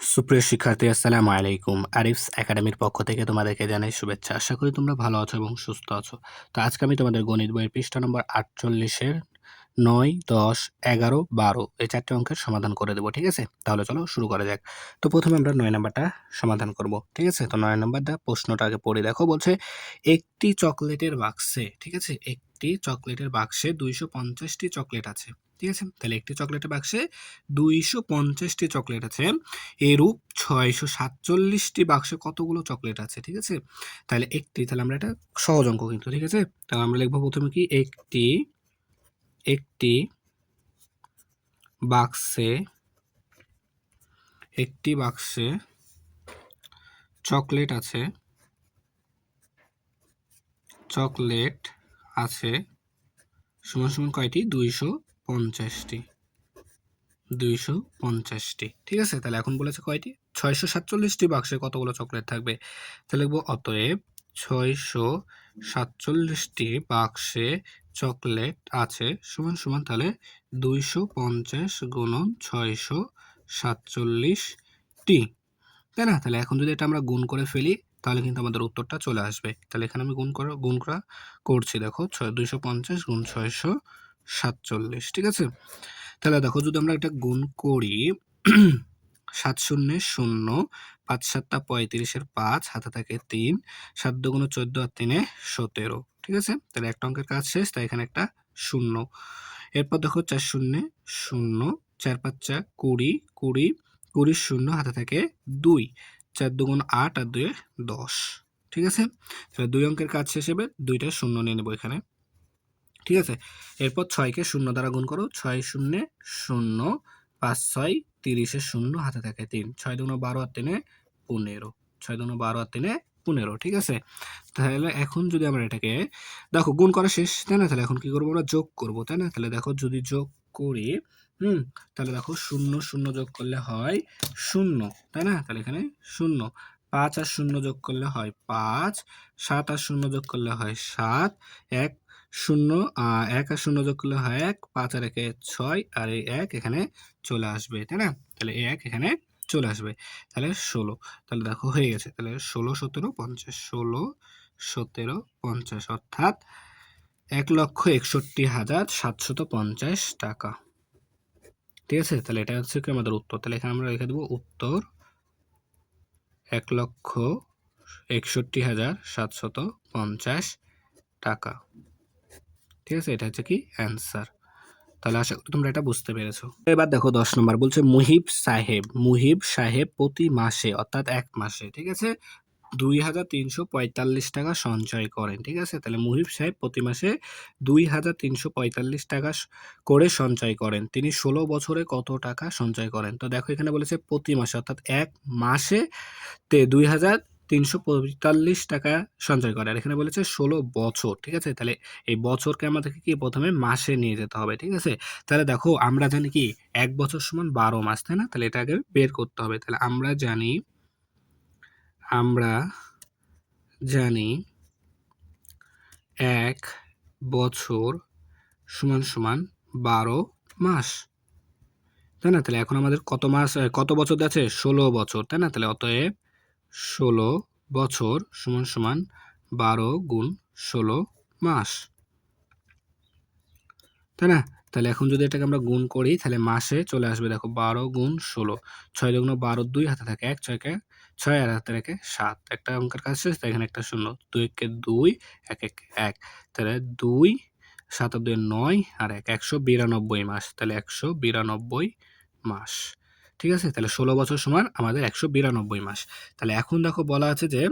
সুপ্রিয় শিক্ষার্থী, আসসালামু আলাইকুম। আরিফস একাডেমির পক্ষ থেকে তোমাদেরকে জানাই শুভেচ্ছা। আশা করি তোমরা ভালো আছো এবং সুস্থ আছো। তো আজকে আমি তোমাদের গণিত বইয়ের পৃষ্ঠা নম্বর ৪৮-এর ৯, ১০, ১১, ১২ এই ৪ টি অঙ্কের সমাধান করে দেব। ঠিক আছে? তাহলে চলো শুরু করা যাক। তো প্রথমে আমরা ৯ নাম্বারটা সমাধান করব। ঠিক আছে? তো ৯ নাম্বারটা প্রশ্নটা আগে পড়ে দেখো। বলছে একটি চকোলেটের বাক্সে, ঠিক আছে? একটি চকোলেটের বাক্সে ২৫০ টি চকোলেট আছে। ঠিক আছে? তাহলে একটি চকোলেটের বাক্সে ২৫০ টি চকোলেট আছে। এরূপ ৬৪৭ টি বাক্সে কতগুলো চকোলেট আছে? ঠিক আছে? তাহলে আমরা এটা সহজ অঙ্ক কিন্তু, ঠিক আছে? তাহলে আমরা লিখব প্রথমে কি একটি বাক্সে চকোলেট আছে সমান সমান কয়টি? ২৫০টি। ২৫০টি। ঠিক আছে? তাহলে এখন বলেছে কয়টি? ৬৪৭টি বাক্সে কতগুলো চকোলেট থাকবে? তাহলে লিখব অতএব ৬৪৭টি বাক্সে চকোলেট আছে সমান সমান তাহলে ২৫০ গুণন ৬৪৭টি। তাই না? তাহলে এখন যদি এটা আমরা গুণ করে ফেলি তাহলে কিন্তু আমাদের উত্তরটা চলে আসবে। তাহলে এখানে আমি গুণ করা করছি। দেখো ২৫০ গুণ ৬৪৭। ঠিক আছে? তাহলে দেখো যদি আমরা এটা গুণ করি ৭ শূন্যে ০, ৫ ৭টা ৩৫-এর ৫, হাতে থাকে ৩, ৭ দুগুণে ১৪ আর ৩-এ ১৭। ঠিক আছে? তাহলে একটা অঙ্কের কাজ শেষ, তাই এখানে একটা শূন্য। এরপর দেখো ৪ শূন্যে ০, ৪ ৫ যা ২০, ২০ শূন্য, হাতে থাকে ২, ৪ দুগুণ ৮ আর ২-এ ১০। ঠিক আছে? তাহলে ২ অঙ্কের কাজ শেষ হবে, ২টা শূন্য নিয়ে নেব এখানে। ঠিক আছে? এরপর ৬কে ০ দ্বারা গুণ করো। ৬ শূন্যে ০, ৫ ৬ ৩০-এর ০, হাতে থাকে ৩, ৬ দুগুণে ১২ আর ৩-এ ১৫, ৬ দুগুণে ১২ আর ৩-এ ১৫। ঠিক আছে? তাহলে এখন যদি আমরা এটাকে দেখো গুণ করা শেষ, তাই না? তাহলে এখন কি করবো? আমরা যোগ করবো, তাই না? তাহলে দেখো যদি যোগ করি, তাহলে দেখো ০ ০ যোগ করলে হয় ০, তাই না? তাহলে এখানে ০, ৫ আর ০ যোগ করলে হয় ৫, ৭ আর ০ যোগ করলে হয় ৭, ১ ০, ১ আর ০ যোগ করলে হয় ১, ৫ আর ১-এ ৬, আর এই ১ এখানে চলে আসবে, তাই না? তাহলে এই ১ এখানে চলে আসবে। তাহলে ১৬। তাহলে দেখো হয়ে গেছে। তাহলে ১৬ ১৭ ৫০, ১৬ ১৭ ৫০ অর্থাৎ ১,৬১,৭৫০ টাকা। ঠিক আছে? তাহলে এটা হচ্ছে কি আমাদের উত্তর। তাহলে এখানে আমরা লিখে দেব উত্তর ১,৬১,৭৫০ টাকা। ঠিক আছে? এটা হচ্ছে কি অ্যান্সার। তাহলে আশা করি তোমরা এটা বুঝতে পেরেছো। এবার দেখো ১০ নম্বর বলছে মুহিব সাহেব প্রতি মাসে অর্থাৎ ১ মাসে, ঠিক আছে, ২,৩৪৫ টাকা সঞ্চয় করেন। ঠিক আছে? তাহলে মুহিব সাহেব প্রতি মাসে ২,৩৪৫ টাকা করে সঞ্চয় করেন। তিনি ১৬ বছরে কত টাকা সঞ্চয় করেন? তো দেখো এখানে বলেছে প্রতি মাসে অর্থাৎ ১ মাসে ২,৩৪৫ টাকা সঞ্চয় করে। আর এখানে বলেছে ১৬ বছর। ঠিক আছে? তাহলে এই বছরকে আমাদেরকে কি প্রথমে মাসে নিয়ে যেতে হবে। ঠিক আছে? তাহলে দেখো আমরা জানি কি ১ বছর সমান ১২ মাস, তাই না? তাহলে এটা আগে বের করতে হবে। তাহলে আমরা জানি ১ বছর সমান ১২ মাস। তাই না? তাহলে এখন আমাদের কত বছর আছে? ১৬ বছর, তাই না? তাহলে অতএব ১৬ বছর সমান ১২ গুণ ১৬ মাস। তাই না? তাহলে এখন যদি এটাকে আমরা গুণ করি তাহলে মাসে চলে আসবে। দেখো ১২ গুণ ১৬, ৬ দুগুণে ১২, ২ হাতে থাকে ১, ৬ আর হাতে থাকে ৭। একটা অঙ্কের কাজ শেষ, তাই এখানে একটা শূন্য। ২ একে ২, ১ একে ১। তাহলে ২, ৭ আর ২ ৯ আর ১, ১৯২ মাস। তাহলে ১৯২ মাস। ঠিক আছে? তাহলে ১৬ বছর সমান আমাদের ১৯২ মাস। তাহলে এখন দেখো বলা আছে যে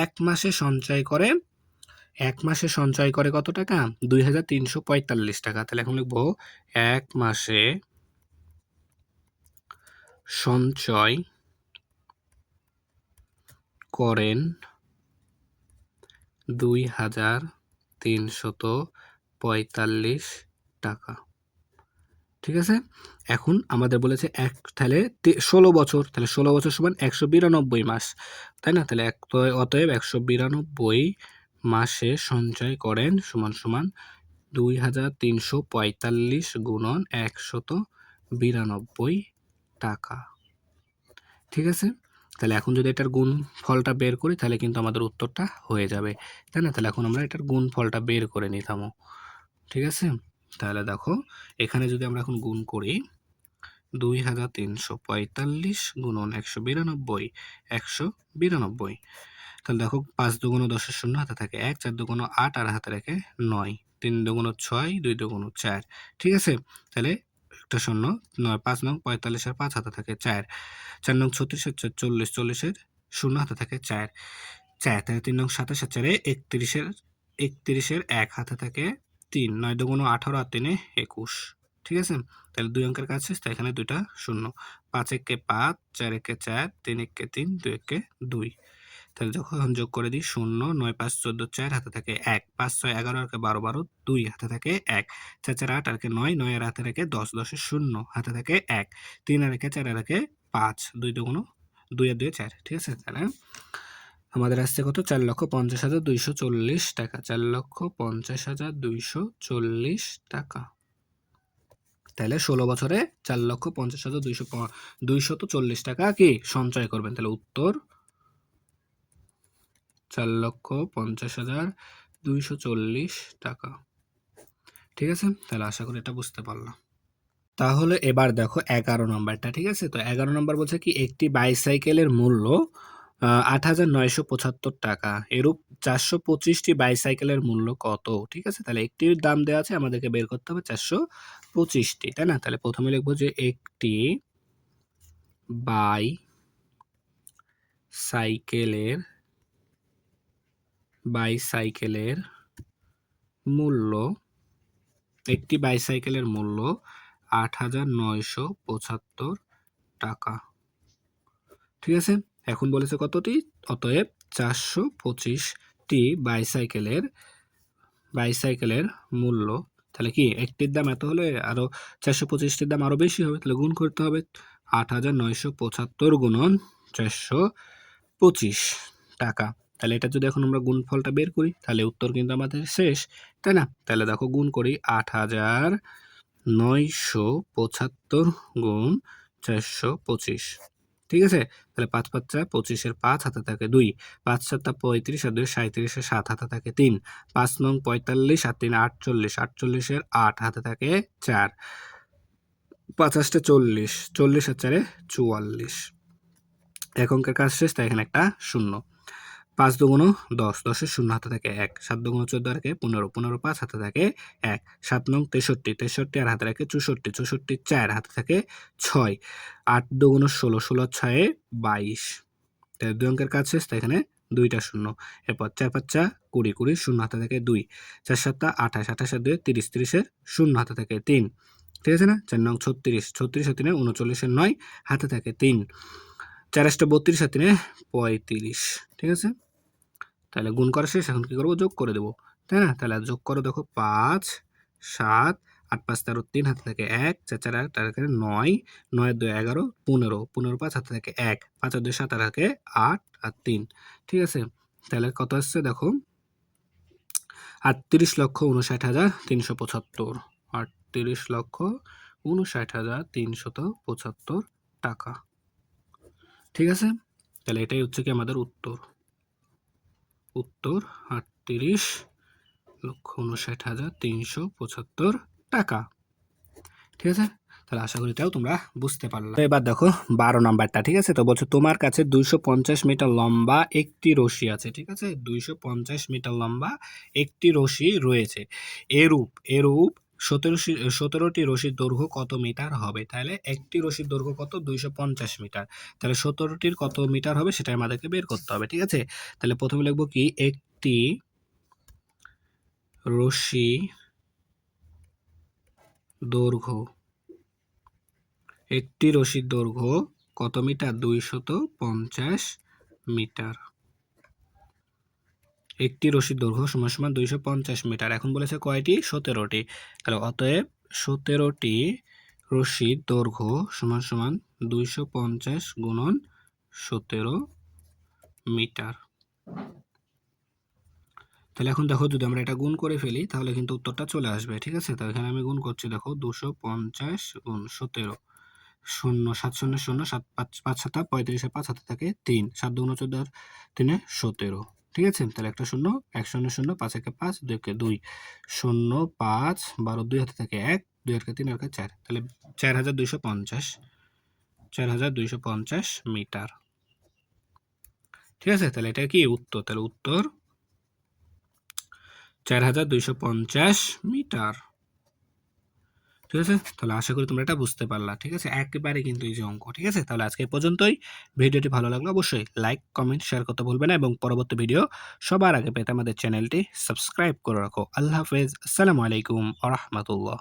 ১ মাসে সঞ্চয় করে কত টাকা? ২,৩৪৫ টাকা। তাহলে এখন লিখব ১ মাসে সঞ্চয় করেন ২,৩৪৫ টাকা। ঠিক আছে? এখন আমাদের বলেছে তাহলে ১৬ বছর। তাহলে ১৬ বছর সমান ১৯২ মাস। তাই না? তাহলে অতএব ১৯২ মাসে সঞ্চয় করেন সমান ২,৩৪৫ গুণন ১৯২ টাকা। ঠিক আছে? তাহলে এখন যদি এটার গুণ ফলটা বের করি তাহলে কিন্তু আমাদের উত্তরটা হয়ে যাবে, তাই না? তাহলে এখন আমরা এটার গুণ ফলটা বের করে নিতাম, ঠিক আছে? তাহলে দেখো এখানে যদি আমরা এখন গুণ করি 2345 গুণন 192, 192। তাহলে দেখো ৫ দুগুণ ১০ শূন্য হাতে থাকে ১, ৪ দুগুণ ৮ আর হাতে রাখে ৯, ৩ দুগুণ ৬, ২ দুগুণ ৪, ঠিক আছে? তাহলে একটা শূন্য ৯, ৫ নং ৪৫ আর ৫ হাতে থাকে ৪, ৪ নং ৩৬ আর ৪ ৪০, ৪০ এর শূন্য হাতে থাকে ৪, ৪ তাহলে ৩ নং ২৭ আর ৪ ৩১ এর ১ হাতে থাকে ৩, ৯ দুগুণ ১৮ আর ৩ ২১, ঠিক আছে? তাহলে ২ অঙ্কের কাজ শেষ, তাই এখানে ২টা শূন্য। ৫ একে ৫, ৪ একে ৪, ৩ একে ৩, ২ একে ২। তাহলে যখন যোগ করে দিই ০, ৯ ৫ ১৪ ৪ হাতে থাকে ১, ৫ ৬ ১১ আর ১২ ১২ ২ হাতে থাকে ১, ৪ ৪ ৮ আর ৯, ৯ আর হাতে থাকে ১০, ১০ এর ০ হাতে থাকে ১, ৩ আর ৪ আর ৫, ২ দুগুণ ২ আর ২ ৪, ঠিক আছে? তাহলে আমাদের আসছে কত? ৪,৫০,২৪০ টাকা। ৪,৫০,২৪০ টাকা। তাহলে ১৬ বছরে ৪,৫০,২৪০ টাকা কি সঞ্চয় করবেন। তাহলে উত্তর ৪,৫০,২৪০ টাকা। ঠিক আছে? তাহলে আশা করি এটা বুঝতে পারলাম। তাহলে এবার দেখো ১১ নম্বরটা, ঠিক আছে? তো ১১ নম্বর বলছে কি একটি বাইসাইকেলের মূল্য ৮,৯৭৫ টাকা। এরূপ ৪২৫ টি বাইসাইকেলের মূল্য কত? ঠিক আছে? তাহলে একটির দাম দেওয়া আছে, আমাদেরকে বের করতে হবে ৪২৫ টি, তাই না? তাহলে প্রথমে লিখবো যে একটি বাইসাইকেলের মূল্য, একটি বাইসাইকেলের মূল্য ৮,৯৭৫ টাকা। ঠিক আছে? এখন বলেছে কতটি? অতএব ৪২৫ টি বাইসাইকেলের মূল্য, তাহলে কি একটির দাম এত হলে আরো ৪২৫ টির দাম আরো বেশি হবে, তাহলে গুণ করতে হবে ৮,৯৭৫ গুণন ৪২৫ টাকা। তাহলে এটা যদি এখন আমরা গুণফলটা বের করি তাহলে উত্তর কিন্তু আমাদের শেষ, তাই না? তাহলে দেখো গুণ করি ৮,৯৭৫ গুণ ৪২৫, ঠিক আছে? তাহলে ৫ ৫ যা ২৫ এর ৫ হাতে থাকে ২, ৫ ৭ ৩৫ আর ২ ৩৭ এর ৭ হাতে থাকে ৩, ৫ নং ৪৫ আর ৩ ৪৮, ৪৮ এর ৮ হাতে থাকে ৪, ৫ ৮ ৪০, ৪০ আর ৪ ৪৪। এক অঙ্কের কাজ শেষ, তাই এখানে একটা শূন্য। ৫ দুগুণ ১০, ১০ এর শূন্য হাতে থাকে ১, ৭ দুগুণ ১৪ আর ১৫, ১৫ ৫ হাতে থাকে ১, ৭ নং ৬৩, ৬৩ আর হাতে রাখে ৬৪, ৬৪ ৪ হাতে থাকে ৬, ৮ দুগুণ ১৬, ১৬ আর ৬ ২২। তাই ২ অঙ্কের কাজ শেষ, তাই এখানে ২টা শূন্য। এরপর ৪ ৫ যা ২০, ২০ শূন্য হাতে থাকে ২, ৪ ৭ ২৮, ২৮ আর ২ ৩০, ৩০ এর শূন্য হাতে থাকে ৩, ঠিক আছে না? ৪ নং ৩৬, ৩৬ আর ৩ ৩৯ এর ৯ হাতে থাকে ৩, ৪ ৮ ৩২ আর ৩ ৩৫, ঠিক আছে? তাহলে গুণ করা শেষ, এখন কি করবো? যোগ করে দেবো, তাই না? তাহলে যোগ করো, দেখো ৫ ৭ ৮ ৫ ১৩ ৩ হাতে থাকে ১, ৪ ৪ ৮ আর ৯, ৯ আর ২ ১১ ১৫, ১৫ ৫ হাতে থাকে ১, ৫ আর ২ ৭ আর ৮ আর ৩, ঠিক আছে? তাহলে কত আসছে দেখো ৩৮,৫৯,৩৭৫, ৩৮,৫৯,৩৭৫ টাকা। ঠিক আছে? তাহলে এটাই হচ্ছে কি আমাদের উত্তর। উত্তর ৩৮,৫৯,৩৭৫ টাকা। ঠিক আছে? তাহলে আশা করি এটাও তোমরা বুঝতে পারলা। তো এবার দেখো ১২ নাম্বারটা, ঠিক আছে? তো বলছো তোমার কাছে ২৫০ মিটার লম্বা একটি রশি আছে, ঠিক আছে? ২৫০ মিটার লম্বা একটি রশি রয়েছে। এরূপ ১৭টি রশির দৈর্ঘ্য কত মিটার হবে? তাহলে একটি রশির দৈর্ঘ্য কত? ২৫০ মিটার। তাহলে ১৭টির কত মিটার হবে সেটা আমাদেরকে বের করতে হবে, ঠিক আছে? তাহলে প্রথমে লিখবো কি একটি রশি দৈর্ঘ্য, একটি রশির দৈর্ঘ্য কত মিটার? ২৫০ মিটার। একটি রশির দৈর্ঘ্য সমান সমান ২৫০ মিটার। এখন বলেছে কয়টি? ১৭টি। তাহলে অতএব ১৭টি রশির দৈর্ঘ্য সমান সমান ২৫০ গুণন ১৭ মিটার। তাহলে এখন দেখো যদি আমরা এটা গুণ করে ফেলি তাহলে কিন্তু উত্তরটা চলে আসবে, ঠিক আছে? তো এখানে আমি গুণ করছি, দেখো ২৫০ গুণ ১৭, শূন্য ৭ শূন্য ০ ৭ ৫ ৫ ৭ ৩৫ ৫ হাতে থাকে ৩ ৭ ২ ১৪ আর ৩ ১৭ ঠিক আছে? তাহলে একটা শূন্য ১ শূন্য ০ ৫ একে ৫ ২ একে ২ শূন্য ৫ ১২ ২ হাতে থাকে ১ ২ একে ৩ আর একে ৪ তাহলে ৪,২৫০ ৪,২৫০ মিটার। ঠিক আছে? তাহলে এটা কি উত্তর? তাহলে উত্তর ৪,২৫০ মিটার। ঠিক আছে? তাহলে আশা করি তোমরা এটা বুঝতে পারলা। ঠিক আছে? একেবারে কিন্তু ইজি অঙ্ক। ঠিক আছে? তাহলে আজকে এই পর্যন্তই। ভিডিওটি ভালো লাগলে অবশ্যই লাইক, কমেন্ট, শেয়ার করতে ভুলবে না এবং পরবর্তী ভিডিও সবার আগে পেতে আমাদের চ্যানেলটি সাবস্ক্রাইব করে রাখো। আল্লাহ হাফেজ। আসসালামু আলাইকুম ওয়া রাহমাতুল্লাহ।